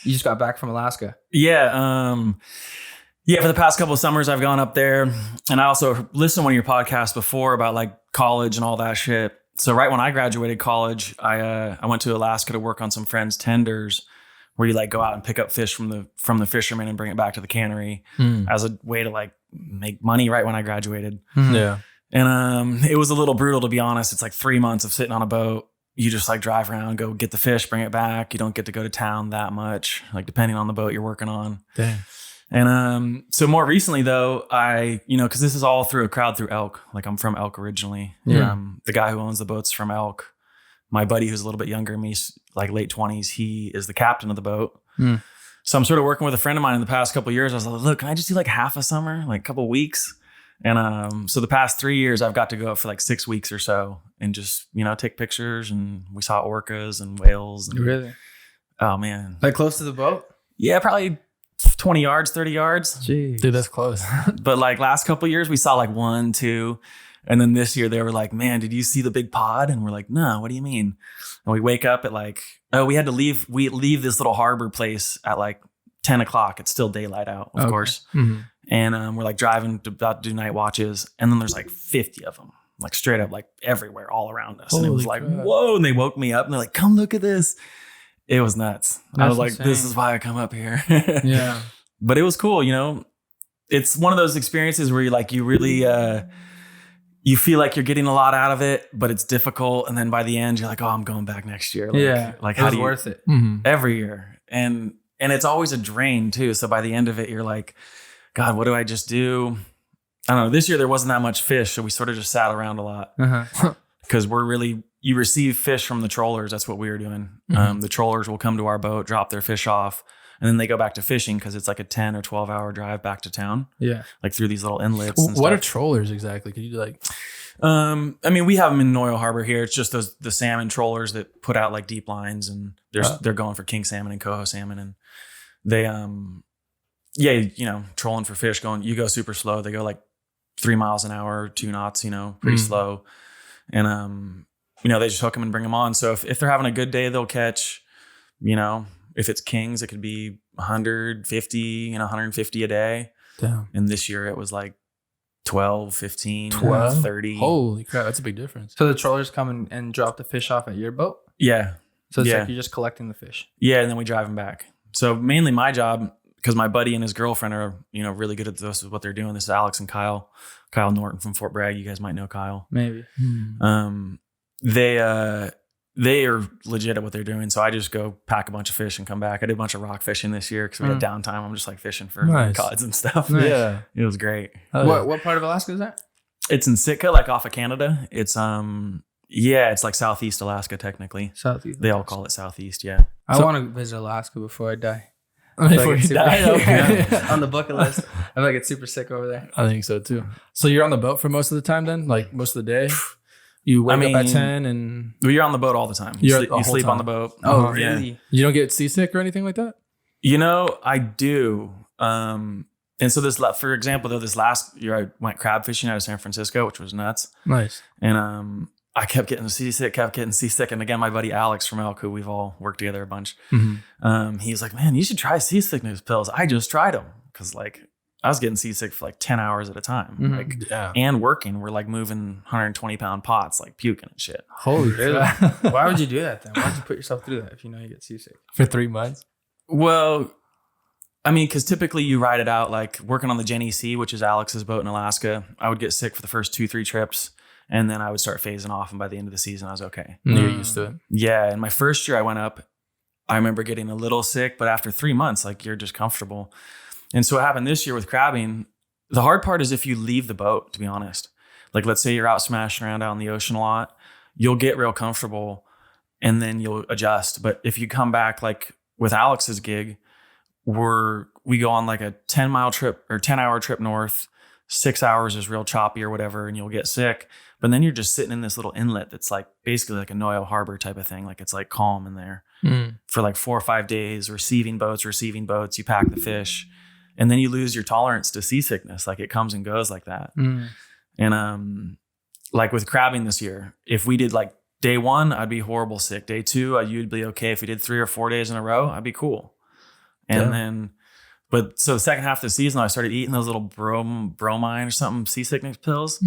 You just got back from Alaska. Yeah. Yeah, for the past couple of summers, I've gone up there, and I also listened to one of your podcasts before about like college and all that shit. So right when I graduated college, I went to Alaska to work on some friends' tenders, where you like go out and pick up fish from the fishermen and bring it back to the cannery as a way to like make money. Right when I graduated, Yeah, and it was a little brutal, to be honest. It's like 3 months of sitting on a boat. You just like drive around, go get the fish, bring it back. You don't get to go to town that much, like depending on the boat you're working on. dang. And so more recently though, because this is all through a crowd through Elk. Like I'm from Elk originally. Yeah. The guy who owns the boat's from Elk. My buddy who's a little bit younger than me, like late 20s, he is the captain of the boat. So I'm sort of working with a friend of mine in the past couple of years. I was like, look, can I just do like half a summer, like a couple of weeks? And so the past 3 years, I've got to go up for like 6 weeks or so and just, take pictures. And we saw orcas and whales. And, Really? oh man. Like close to the boat? Yeah, probably 20 yards, 30 yards. Jeez. Dude, that's close. But like last couple of years, we saw like 1, 2. And then this year they were like, man, did you see the big pod? And we're like, no, what do you mean? And we wake up at like, we had to leave. We leave this little harbor place at like 10 o'clock. It's still daylight out, of course. And we're like driving to about to do night watches. And then there's like 50 of them, like straight up, like everywhere, all around us. And it was like, whoa. And they woke me up and they're like, come look at this. It was nuts. I was like, this is why I come up here. Yeah. But it was cool. It's one of those experiences where you really, you feel like you're getting a lot out of it, but it's difficult. And then by the end, you're like, oh, I'm going back next year. Like how do you, worth it? every year. And it's always a drain too. So by the end of it, you're like, God, what do I just do? I don't know. This year, there wasn't that much fish. So we sort of just sat around a lot because you receive fish from the trollers. That's what we were doing. The trollers will come to our boat, drop their fish off, and then they go back to fishing because it's like a 10 or 12 hour drive back to town. Yeah. Like through these little inlets. And What are stuff. trollers exactly? Could you like... we have them in Noyle Harbor here. It's just the salmon trollers that put out like deep lines, and they're going for king salmon and coho salmon, and they trolling for fish. You go super slow. They go like 3 miles an hour, 2 knots. Pretty slow, and they just hook them and bring them on. So if they're having a good day, they'll catch. If it's kings, it could be 150, 150 a day. Damn. And this year it was like 12, 15, 12? 30. Holy crap, that's a big difference. So the trollers come and drop the fish off at your boat? Yeah. So it's like you're just collecting the fish. Yeah, and then we drive them back. So mainly my job, because my buddy and his girlfriend are, really good at this, is what they're doing. This is Alex and Kyle Norton from Fort Bragg. You guys might know Kyle. Maybe. They are legit at what they're doing. So I just go pack a bunch of fish and come back. I did a bunch of rock fishing this year because we had downtime. I'm just like fishing for cods and stuff. Nice. Yeah. It was great. What part of Alaska is that? It's in Sitka, like off of Canada. It's it's like Southeast Alaska technically. Southeast. They all call it Southeast, yeah. I want to visit Alaska before I die. Before you die? Okay. On the bucket list. I feel like it's super sick over there. I think so too. So you're on the boat for most of the time then? Like most of the day? You wake up at 10 and... Well, you're on the boat all the time. You sleep on the boat. Oh, really? Yeah. You don't get seasick or anything like that? I do. And so for example, though, this last year I went crab fishing out of San Francisco, which was nuts. Nice. And I kept getting seasick. And again, my buddy Alex from Elk, who we've all worked together a bunch, he was like, man, you should try seasickness pills. I just tried them because I was getting seasick for like 10 hours at a time. And working. We're like moving 120-pound pots, like puking and shit. Holy crap. Why would you do that then? Why would you put yourself through that if you know you get seasick? For 3 months? Well, because typically you ride it out, like working on the Jenny C, which is Alex's boat in Alaska. I would get sick for the first 2-3 trips, and then I would start phasing off. And by the end of the season, I was okay. You're used to it. Yeah. And my first year I went up, I remember getting a little sick, but after 3 months, like you're just comfortable. And so what happened this year with crabbing, the hard part is if you leave the boat, to be honest. Like, let's say you're out smashing around out in the ocean a lot, you'll get real comfortable and then you'll adjust. But if you come back, like with Alex's gig, we go on like a 10-mile trip or 10-hour trip north, 6 hours is real choppy or whatever, and you'll get sick. But then you're just sitting in this little inlet that's like basically like a Noyle Harbor type of thing. Like it's like calm in there for like 4 or 5 days, receiving boats, you pack the fish. And then you lose your tolerance to seasickness. Like it comes and goes like that. And like with crabbing this year, if we did like day 1, I'd be horrible sick. Day 2, you'd be okay. If we did 3 or 4 days in a row, I'd be cool. And Yeah. then, but so the second half of the season, I started eating those little bromine or something seasickness pills.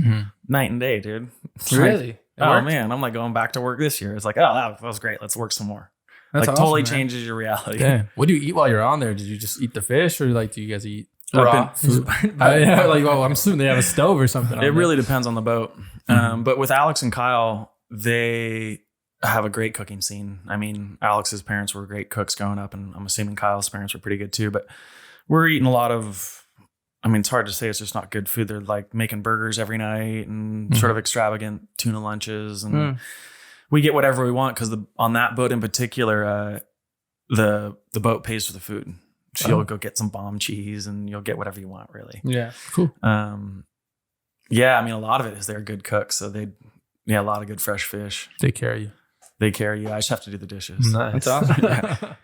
Night and day, dude. It's like, Really? It oh worked? man, I'm like going back to work this year. It's like, oh, that was great. Let's work some more. That's like totally awesome, man. changes your reality. Yeah. What do you eat while you're on there? Did you just eat the fish, or like do you guys eat Raw. food? Yeah, like well, I'm assuming they have a stove or something. It really depends on the boat. But with Alex and Kyle, they have a great cooking scene. I mean, Alex's parents were great cooks growing up, and I'm assuming Kyle's parents were pretty good too. But we're eating a lot of, I mean, it's hard to say, it's just not good food. They're like making burgers every night and sort of extravagant tuna lunches. And we get whatever we want because on that boat in particular, the boat pays for the food. So you'll go get some bomb cheese and you'll get whatever you want, really. Yeah. cool. Yeah, I mean, a lot of it is they're good cooks. So a lot of good fresh fish. Take care of you. They carry you. I just have to do the dishes. Nice. That's awesome.